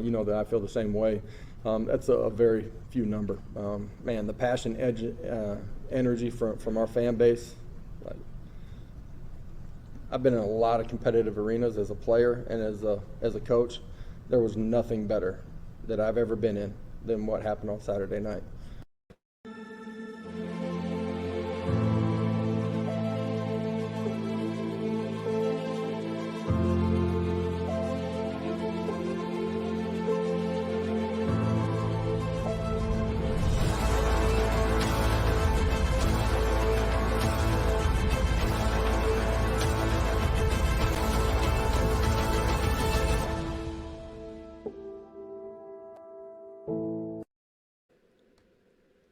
you know that I feel the same way. That's a very few number. Man, the passion, energy from our fan base. I've been in a lot of competitive arenas as a player and as a coach. There was nothing better that I've ever been in than what happened on Saturday night.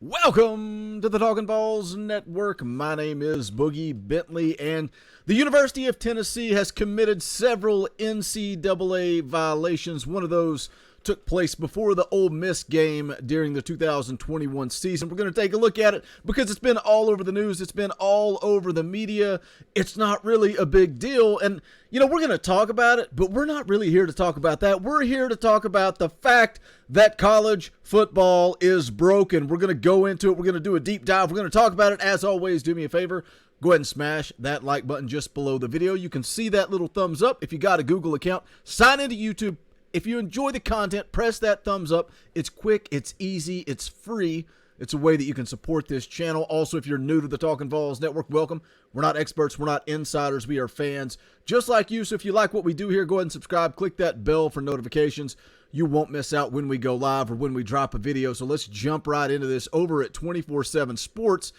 Welcome to the Talkin Vols Network. My name is Boogie Bentley, and the University of Tennessee has committed several NCAA violations. One of those took place before the Ole Miss game during the 2021 season. We're going to take a look at it because it's been all over the news. It's been all over the media. It's not really a big deal. And, you know, we're going to talk about it, but we're not really here to talk about that. We're here to talk about the fact that college football is broken. We're going to go into it. We're going to do a deep dive. We're going to talk about it. As always, do me a favor. Go ahead and smash that like button just below the video. You can see that little thumbs up. If you got a Google account, sign into YouTube. If you enjoy the content, press that thumbs up. It's quick, it's easy, it's free. It's a way that you can support this channel. Also, if you're new to the Talkin Vols Network, welcome. We're not experts, we're not insiders, we are fans just like you. So if you like what we do here, go ahead and subscribe. Click that bell for notifications. You won't miss out when we go live or when we drop a video. So let's jump right into this over at 24/7 Sports.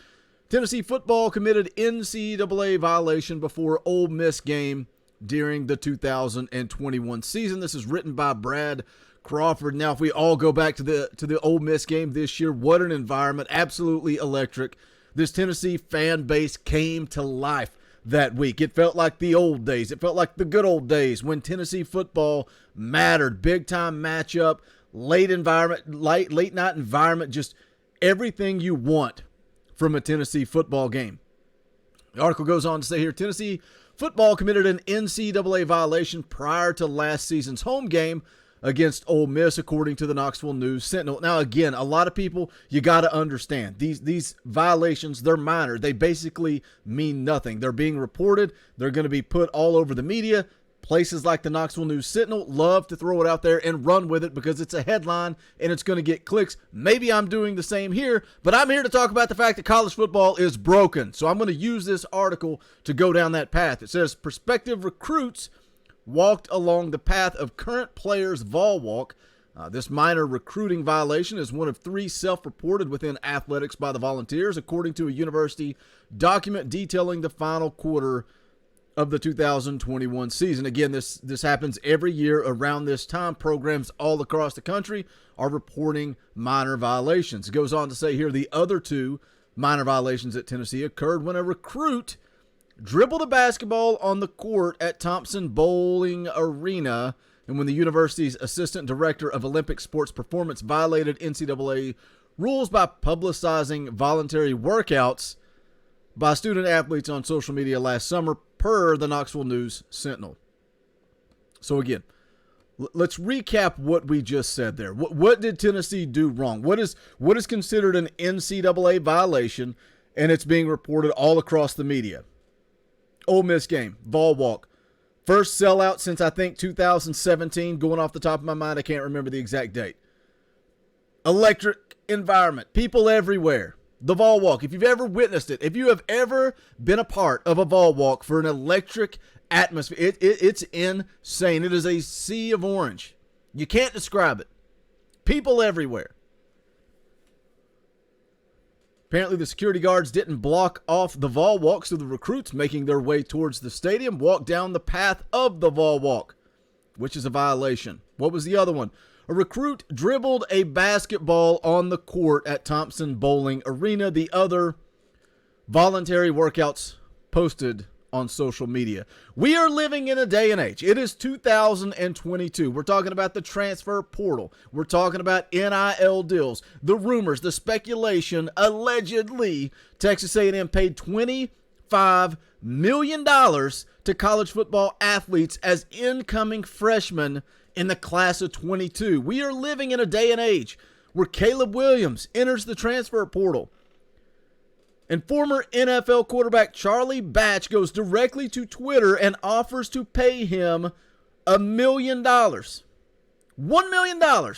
Tennessee football committed NCAA violation before Ole Miss game during the 2021 season. This is written by Brad Crawford. Now, if we all go back to the Ole Miss game this year, what an environment, absolutely electric. This Tennessee fan base came to life that week. It felt like the old days. It felt like the good old days when Tennessee football mattered. Big time matchup, late night environment, just everything you want from a Tennessee football game. The article goes on to say here, Tennessee football committed an NCAA violation prior to last season's home game against Ole Miss, according to the Knoxville News Sentinel. Now, again, a lot of people, you got to understand, these violations, they're minor. They basically mean nothing. They're being reported. They're going to be put all over the media. Places like the Knoxville News Sentinel love to throw it out there and run with it because it's a headline and it's going to get clicks. Maybe I'm doing the same here, but I'm here to talk about the fact that college football is broken. So I'm going to use this article to go down that path. It says prospective recruits walked along the path of current players' vol walk. This minor recruiting violation is one of 3 self-reported within athletics by the Volunteers, according to a university document detailing the final quarter of the 2021 season. Again, this happens every year around this time. Programs all across the country are reporting minor violations. It goes on to say here the other 2 minor violations at Tennessee occurred when a recruit dribbled a basketball on the court at Thompson Bowling Arena, and when the university's assistant director of Olympic sports performance violated NCAA rules by publicizing voluntary workouts by student athletes on social media last summer, per the Knoxville News Sentinel. So again, let's recap what we just said there. What did Tennessee do wrong? What is considered an NCAA violation, and it's being reported all across the media? Ole Miss game, vol walk. First sellout since I think 2017, going off the top of my mind, I can't remember the exact date. Electric environment, people everywhere. The vol walk, if you've ever witnessed it, if you have ever been a part of a vol walk for an electric atmosphere, it's insane. It is a sea of orange. You can't describe it. People everywhere. Apparently the security guards didn't block off the vol walk, so the recruits making their way towards the stadium walked down the path of the vol walk, which is a violation. What was the other one? A recruit dribbled a basketball on the court at Thompson Bowling Arena. The other, voluntary workouts posted on social media. We are living in a day and age. It is 2022. We're talking about the transfer portal. We're talking about NIL deals, the rumors, the speculation. Allegedly, Texas A&M paid $25 million to college football athletes as incoming freshmen in the class of 22. We are living in a day and age where Caleb Williams enters the transfer portal. And former NFL quarterback Charlie Batch goes directly to Twitter and offers to pay him $1 million. $1 million.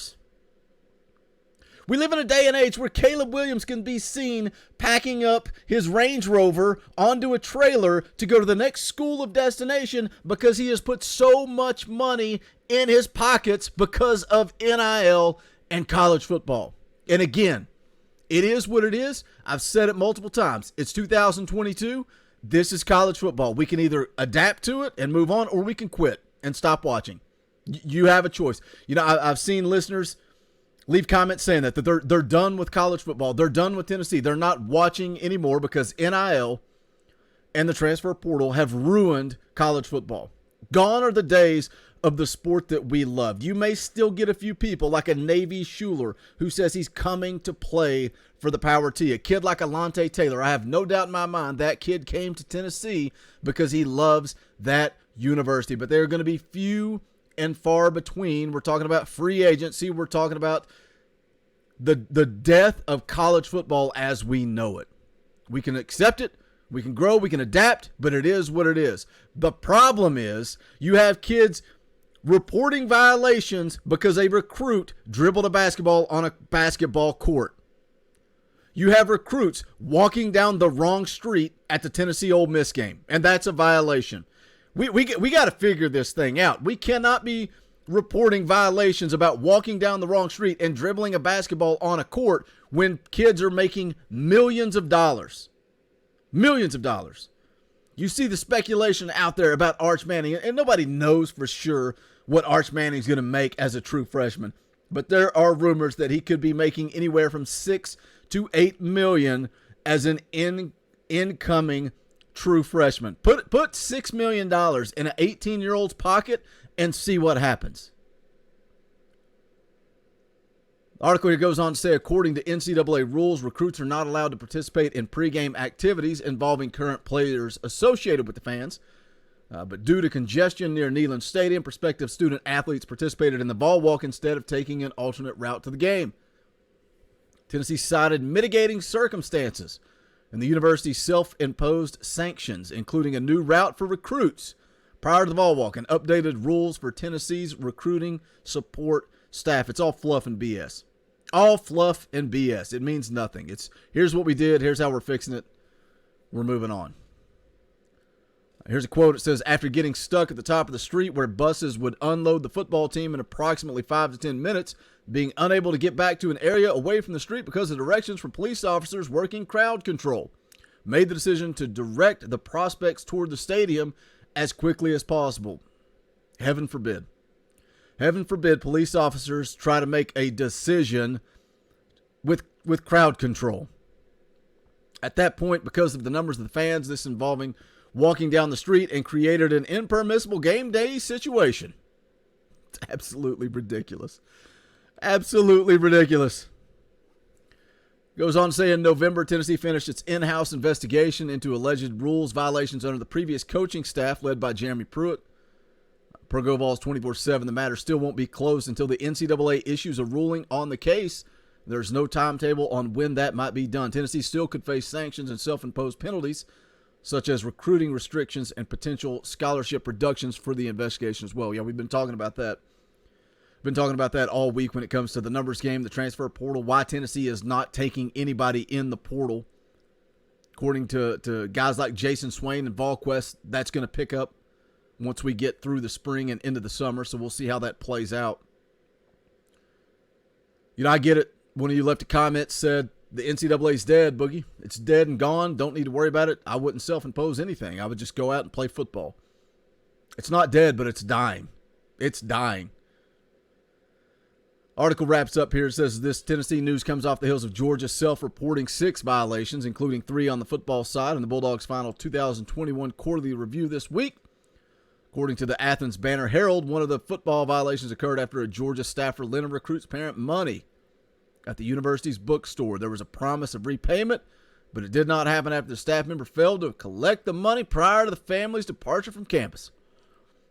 We live in a day and age where Caleb Williams can be seen packing up his Range Rover onto a trailer to go to the next school of destination because he has put so much money in his pockets because of NIL and college football. And again, it is what it is. I've said it multiple times. It's 2022. This is college football. We can either adapt to it and move on, or we can quit and stop watching. You have a choice. You know, I've seen listeners leave comments saying that they're done with college football. They're done with Tennessee. They're not watching anymore because NIL and the transfer portal have ruined college football. Gone are the days of the sport that we loved. You may still get a few people like a Navy Schuler who says he's coming to play for the Power T. A kid like Alante Taylor, I have no doubt in my mind that kid came to Tennessee because he loves that university. But they're going to be few and far between. We're talking about free agency. We're talking about the death of college football as we know it. We can accept it. We can grow. We can adapt. But it is what it is. The problem is you have kids reporting violations because a recruit dribbled a basketball on a basketball court. You have recruits walking down the wrong street at the Tennessee Ole Miss game, and that's a violation. We got to figure this thing out. We cannot be reporting violations about walking down the wrong street and dribbling a basketball on a court when kids are making millions of dollars. Millions of dollars. You see the speculation out there about Arch Manning, and nobody knows for sure what Arch Manning's going to make as a true freshman. But there are rumors that he could be making anywhere from $6 to $8 million as an incoming true freshman. Put $6 million in an 18-year-old's pocket and see what happens. The article here goes on to say, according to NCAA rules, recruits are not allowed to participate in pregame activities involving current players associated with the fans. But due to congestion near Neyland Stadium, prospective student athletes participated in the ball walk instead of taking an alternate route to the game. Tennessee cited mitigating circumstances and the university's self-imposed sanctions, including a new route for recruits prior to the ball walk and updated rules for Tennessee's recruiting support staff. It's all fluff and BS. All fluff and BS. It means nothing. It's here's what we did. Here's how we're fixing it. We're moving on. Here's a quote. It says, after getting stuck at the top of the street where buses would unload the football team in approximately 5 to 10 minutes, being unable to get back to an area away from the street because of directions from police officers working crowd control, made the decision to direct the prospects toward the stadium as quickly as possible. Heaven forbid. Heaven forbid police officers try to make a decision with crowd control. At that point, because of the numbers of the fans, this involving walking down the street and created an impermissible game day situation. It's absolutely ridiculous. Absolutely ridiculous. Goes on to say in November, Tennessee finished its in-house investigation into alleged rules violations under the previous coaching staff led by Jeremy Pruitt. Per VAWLS 24/7, the matter still won't be closed until the NCAA issues a ruling on the case. There's no timetable on when that might be done. Tennessee still could face sanctions and self-imposed penalties, such as recruiting restrictions and potential scholarship reductions for the investigation as well. Yeah, we've been talking about that. Been talking about that all week when it comes to the numbers game, the transfer portal, why Tennessee is not taking anybody in the portal. According to guys like Jason Swain and VolQuest, that's going to pick up once we get through the spring and into the summer, so we'll see how that plays out. You know, I get it. One of you left a comment, said, the NCAA's dead, Boogie. It's dead and gone. Don't need to worry about it. I wouldn't self-impose anything. I would just go out and play football. It's not dead, but it's dying. It's dying. Article wraps up here. It says this Tennessee news comes off the heels of Georgia self-reporting 6 violations, including 3 on the football side, in the Bulldogs' final 2021 quarterly review this week. According to the Athens Banner-Herald, one of the football violations occurred after a Georgia staffer lent a recruit's parent money at the university's bookstore. There was a promise of repayment, but it did not happen after the staff member failed to collect the money prior to the family's departure from campus.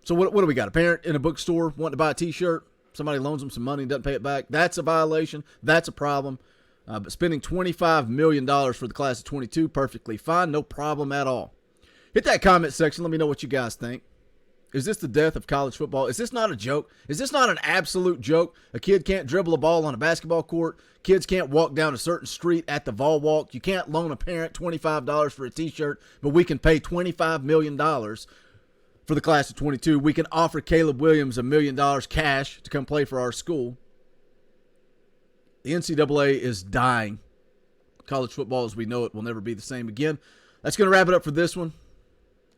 So what do we got? A parent in a bookstore wanting to buy a T-shirt. Somebody loans them some money and doesn't pay it back. That's a violation. That's a problem. But spending $25 million for the class of 22, perfectly fine. No problem at all. Hit that comment section. Let me know what you guys think. Is this the death of college football? Is this not a joke? Is this not an absolute joke? A kid can't dribble a ball on a basketball court. Kids can't walk down a certain street at the Vol Walk. You can't loan a parent $25 for a T-shirt, but we can pay $25 million for the class of 22. We can offer Caleb Williams $1 million cash to come play for our school. The NCAA is dying. College football as we know it will never be the same again. That's going to wrap it up for this one.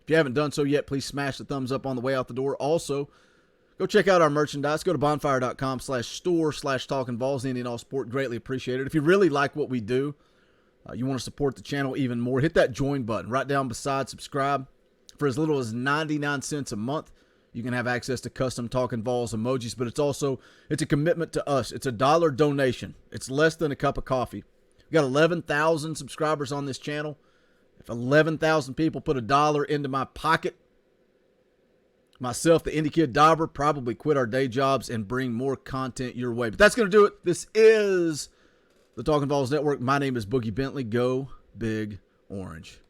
If you haven't done so yet, please smash the thumbs up on the way out the door. Also, go check out our merchandise. Go to bonfire.com/store/talkinvols. Any and all sport. Greatly appreciated. If you really like what we do, you want to support the channel even more, hit that join button right down beside subscribe. For as little as 99 cents a month, you can have access to custom Talkin' Vols emojis, but it's a commitment to us. It's a $1 donation. It's less than a cup of coffee. We got 11,000 subscribers on this channel. If 11,000 people put $1 into my pocket, myself, the Indie Kid Dauber, probably quit our day jobs and bring more content your way. But that's going to do it. This is the Talkin' Vols Network. My name is Boogie Bentley. Go Big Orange.